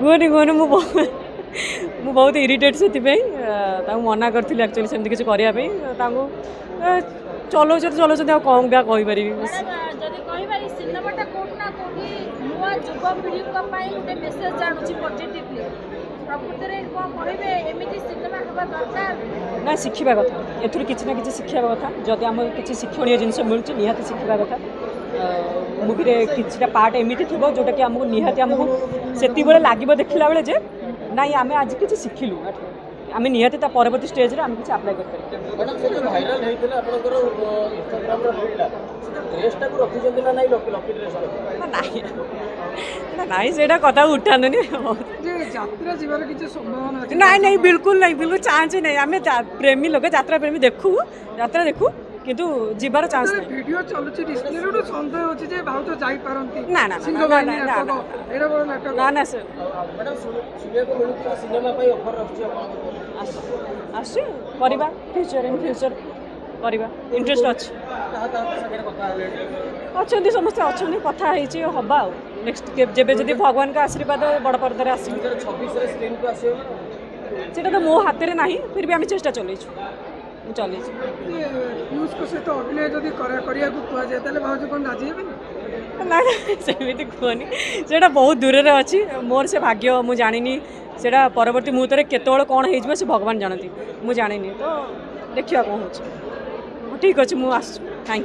कहनी कहनी बहुत इरीटेट से मना करी एक्चुअली सेमती किसी करने चलाऊ चलाऊ कौन क्या कहीपर ना शिखा कथा एथुर किसी ना कि शिखा कथा जदि आम किसी शिक्षणीय जिनस मिलूँ निहाती शिखा कथा मुवी रे किछटा पार्ट एमती थी जोटा कि आमको निहाती आमको से लगे देखला बेले जे नाई आम आज किसी शिखिलु आम निहाती परवर्ती स्टेज आम किसी आप्लाय नाई से कथा उठा नाई नहीं बिल्कुल चांस नहीं आम प्रेमी लोग यात्रा प्रेमी देखू यात्रा देखू किंतु जीवार चांस वीडियो चलुची डिस्प्ले रो संदेह होची जे भाव तो जाई पारंती ना ना एडा बड़ नाटक ना ना सर मैडम सुनिया को मिलुची सिनेमा पई ऑफर रहची आसी परिबा फ्यूचर इन फ्यूचर परिबा इंटरेस्ट अछि अच्छा समस्त अच्छा कथा होती हवा नेक्स्ट जेबे जदि भगवान का आशीर्वाद बड़ पर्दार आस 26 रे स्क्रीन को आसीयो सेटा तो मो हाथ में नहीं फिर भी आम चेष्टा चलैछु चल सहित अभिनय जदि करिया को कुआ जाय ताले भाउज कोन राजी हेबे ना सेମିତି कहनी सेटा बहुत दूर रे अच्छी मोर से भाग्य मु जानिनी सेटा परवर्ती मुहूर्त में केतोल कौन हो से भगवान जानती मु जानिनी तो देखिया कौन हो ठीक अच्छे मुझे थैंक यू।